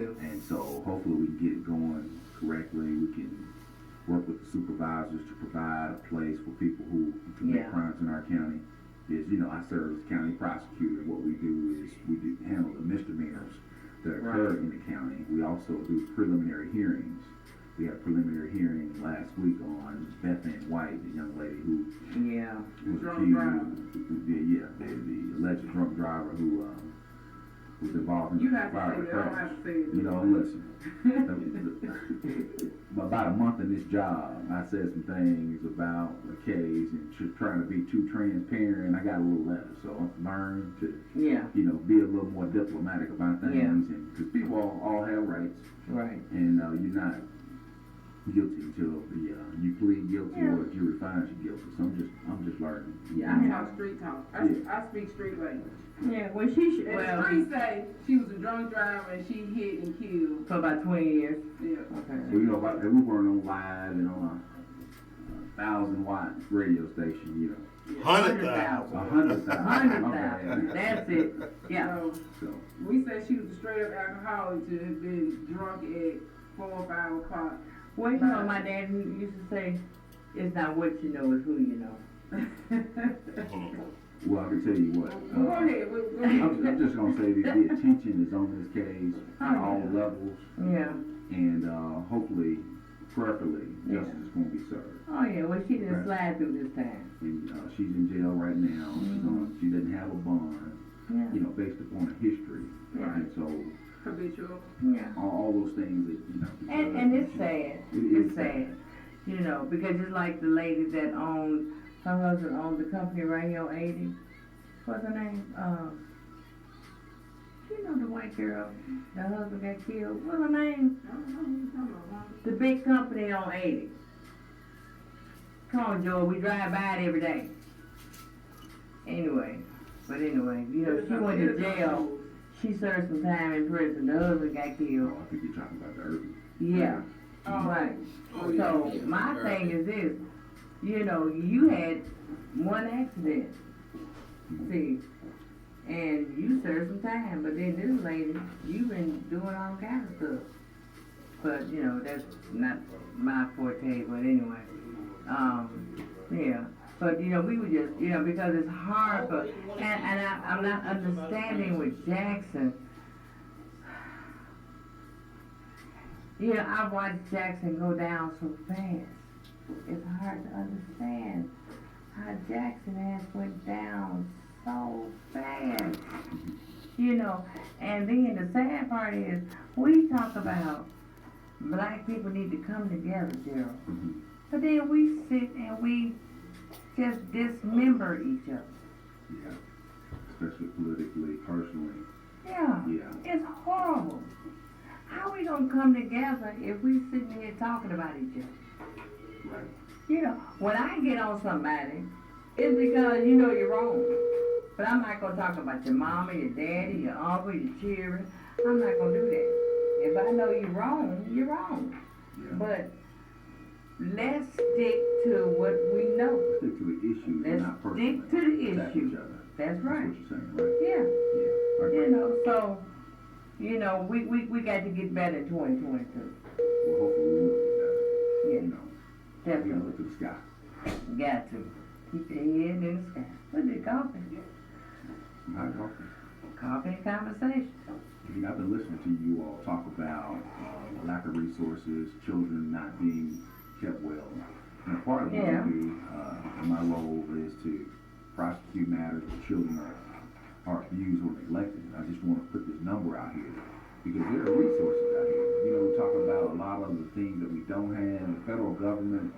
to. And so hopefully we can get it going correctly. We can work with the supervisors to provide a place for people who commit crimes in our county. Is, I serve as county prosecutor. What we do is we do handle the misdemeanors that occur in the county. We also do preliminary hearings. We had a preliminary hearing last week on Beth Ann White, the young lady who was accused, the alleged drunk driver who was involved in the fire crash. Listen. About a month in this job, I said some things about the case and just trying to be too transparent. I got a little letter, so I've learned to, be a little more diplomatic about things, and because people all have rights, right? And you're not guilty until you plead guilty or the jury finds you guilty. So I'm just learning. Yeah, I talk street talk. I speak street language. Yeah, well, she should. And the streets say she was a drunk driver and she hit and killed for about 20 years. Yeah. Okay. So we weren't on live and on a 1,000-watt radio station. 100,000. 100,000. 100,000. That's it. Yeah. So we said she was a straight up alcoholic to have been drunk at 4 or 5 o'clock. Well, my dad used to say, it's not what you know, it's who you know. Well, I can tell you what. Go ahead. I'm just going to say that the attention is on this case at all levels. Yeah. And hopefully, prayerfully, justice is going to be served. Oh, yeah. Well, she didn't slide through this time. And she's in jail right now. She doesn't have a bond, based upon a history. Yeah. And so, habitual. Yeah. All those things that, And it's sad. It's sad. Because it's like the lady that owned, her husband owned the company Radio 80. What's her name? The white girl, the husband got killed. What's her name? The big company on 80. Come on, Joe, we drive by it every day. Anyway, she went to jail. She served some time in prison. The husband got killed. I think you're talking about the urban. Yeah. Right. So my thing is this, you had one accident, see, and you served some time, but then this lady, you've been doing all kinds of stuff. But, that's not my forte, but anyway. But, we would just, because it's hard, and I'm not understanding with Jackson. I've watched Jackson go down so fast. It's hard to understand how Jackson has went down so fast. And then the sad part is, we talk about black people need to come together, Gerald. But then we sit and we just dismember each other. Yeah. Especially politically, personally. Yeah. It's horrible. How are we going to come together if we sitting here talking about each other? Right. When I get on somebody, it's because you're wrong. But I'm not going to talk about your mama, your daddy, your uncle, your children. I'm not going to do that. If I know you're wrong, you're wrong. Yeah. But let's stick to what we know. Stick to the issues and not personally. Stick to the issue. That's right. That's what you're saying, right? Yeah. Yeah. So, we got to get better in 2022. Well, hopefully we will get better. Yeah. We Definitely. gotta look to the sky. Got to. Keep your head in the sky. What's it, coffee? Some hot coffee. Coffee and conversation. I've been listening to you all talk about lack of resources, children not being kept well. And part of what I do in my role is to prosecute matters where children are abused or neglected. I just want to put this number out here because there are resources out here. We talk about a lot of the things that we don't have. The federal government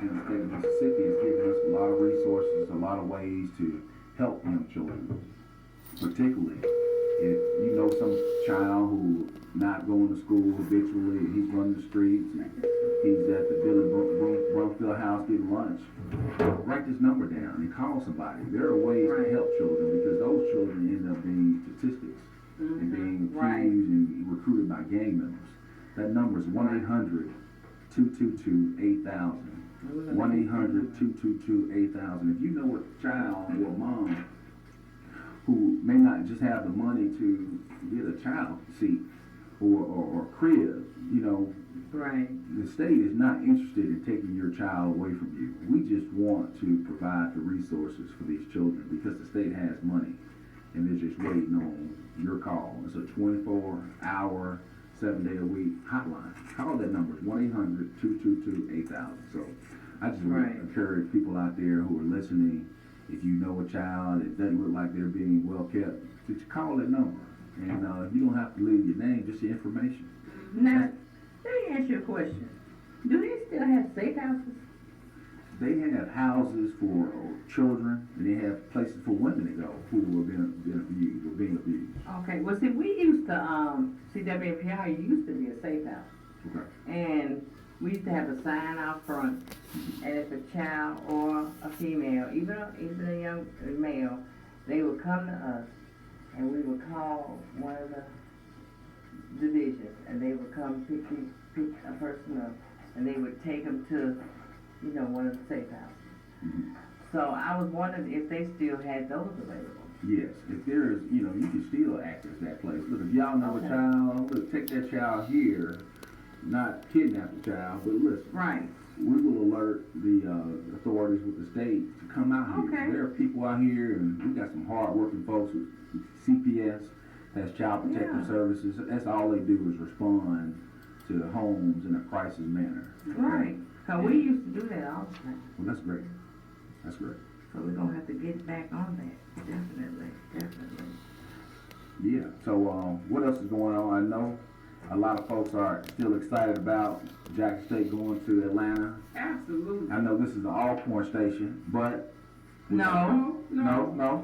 in the state of Mississippi has given us a lot of resources, a lot of ways to help young children, particularly if you know some child who not going to school habitually, he's running the streets, and he's at the Billy Brumfield house getting lunch. Write this number down and call somebody. There are ways to help children because those children end up being statistics and being accused and recruited by gang members. That number is 1-800-222-8000. 1-800-222-8000. If you know a child or a mom who may not just have the money to get a child seat or crib, you know, Right. the state is not interested in taking your child away from you. We just want to provide the resources for these children because the state has money and they're just waiting on your call. It's a 24-hour, 7-day-a-week hotline. Call that number, 1-800-222-8000. So I just want Right. to encourage people out there who are listening, if you know a child, it doesn't look like they're being well kept, just call that number. And you don't have to leave your name, just your information. Now, let me ask you a question. Do they still have safe houses? They have houses for children, and they have places for women to go who were being abused or being abused. Okay, well, see, we used to, CWPI used to be a safe house. Okay. And we used to have a sign out front, and if a child or a female, even a young male, they would come to us, and we would call one of the divisions, and they would come pick a person up, and they would take them to, you know, one of the safe houses. Mhm. So I was wondering if they still had those available. Yes, if there is, you know, you can still access that place. Look, if y'all know Okay. a child, look, take that child here, not kidnap the child, but listen. Right. We will alert the authorities with the state to come out here. Okay. There are people out here, and we got some hard-working folks with CPS, that's Child Protective Yeah. Services. That's all they do is respond to homes in a crisis manner. okay? Right. Cause we used to do that all the time. Well, that's great. That's great. So we're gonna have to get back on that. Definitely. Yeah. So, what else is going on? I know a lot of folks are still excited about Jackson State going to Atlanta. Absolutely. I know this is an all-corn station, but No. no.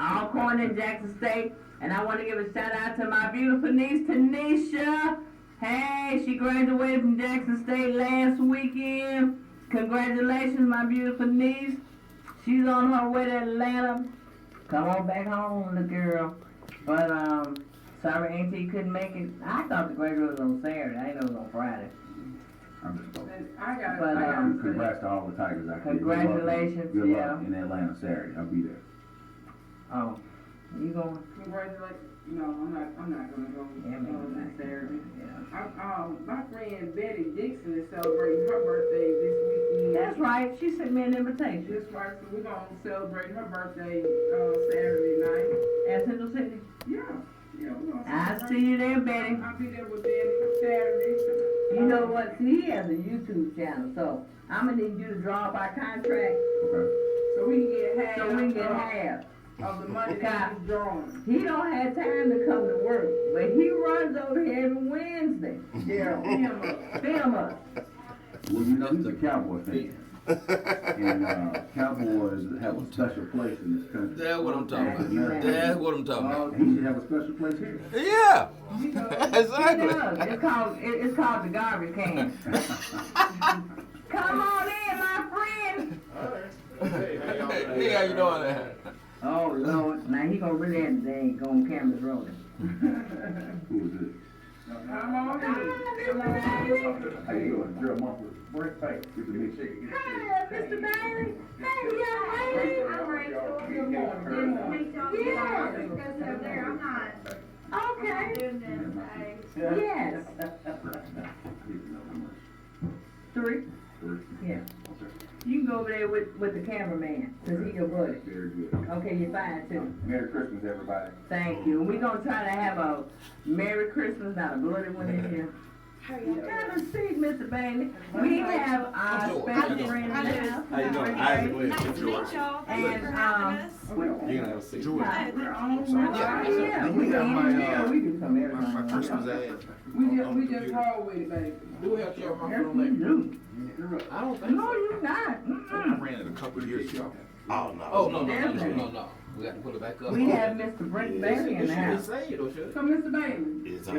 All corn in Jackson State. And I want to give a shout out to my beautiful niece, Tanisha. Hey, she graduated from Jackson State last weekend. Congratulations, my beautiful niece. She's on her way to Atlanta. Come on back home, the girl. But, sorry, Auntie couldn't make it. I thought the graduation was on Saturday. I didn't know it was on Friday. I'm just joking. And I got But, to Congrats to all the Tigers out there. Congratulations, Good luck yeah. in Atlanta Saturday. I'll be there. Oh, you going? congratulate. No, I'm not gonna go Yeah, maybe on not. Saturday. Yeah. My friend Betty Dixon is celebrating her birthday this weekend. That's right. She sent me an invitation. That's right. So we're gonna celebrate her birthday Saturday night. At Central City. Yeah, we're gonna. I celebrate. see you there, Betty. I'll be there with Betty Saturday. You know what? See, he has a YouTube channel, so I'm gonna need you to draw up our contract Okay. So we can get half. so we can get half. of the money that he's drawing. He don't have time to come to work, but he runs over here every Wednesday. Daryl, film us. Well, you know, he's a Cowboy fan. And Cowboys have a special place in this country. That's what I'm talking about. Yeah. That's what I'm talking about. He should have a special place here. Yeah, He exactly. does. It's called the garbage can. Come on in, my friend. Hey, how you doing there? Oh Lord, now he gonna really have to dang go on cameras rolling. Who is it? Come on in. How you doing? You're a month with birthday. Good to meet you. Hi, Mr. Bailey. Hey, young lady. I'm Rachel. Good morning. Nice to meet y'all. Yes. I'll discuss over there. I'm not Okay. doing this today. Yes. 3. Yeah. You can go over there with the cameraman, cause he your buddy. Very good. Okay, you're fine too. Merry Christmas, everybody. Thank you. We're gonna try to have a Merry Christmas, not a bloody one this year. Have a seat, Mr. Bailey. We have our special friend in the house. How you doing? Isaac, wait, Nice it's to meet George. y'all. Thank And, you for having us. You're gonna have a seat. George. We're on. Yeah, we got my, yeah, we do some every My time. Christmas ad. We just roll with it, baby. Do we have to have Yes, my we phone do. I don't think No, so. you not. I Mm-mm. ran it a couple of years ago. Oh, no. We got to put it back up. We have Mr. Brent Bailey in the It should be house. saved, or should it? So, Mr. Bailey, It's tell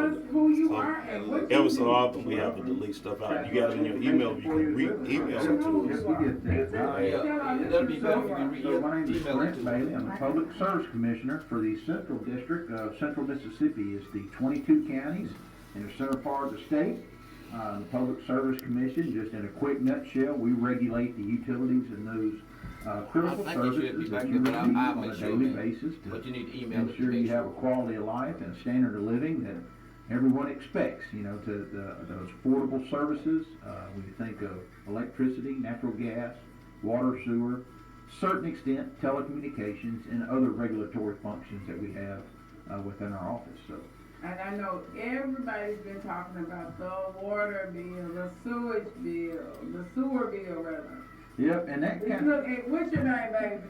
us who you are and what you Ever so do. often we have to delete stuff out. You got it in your email, you can email it to Yes, us. we did that. That'll be good if you can So my name is email it Brent to Bailey. us. I'm the Public Service Commissioner for the Central District of Central Mississippi. It's the 22 counties in the center part of the state. The Public Service Commission, just in a quick nutshell, we regulate the utilities and those critical I think it should be services back that there, you but receive I'll on make a sure, daily man. basis But to you need to email it to ensure make you have a sure. quality of life and a standard of living that everyone expects, to those affordable services. When you think of electricity, natural gas, water, sewer, certain extent telecommunications and other regulatory functions that we have within our office. So And I know everybody's been talking about the water bill, the sewage bill, the sewer bill rather. yep, and that kind of, Look, what's your name, baby?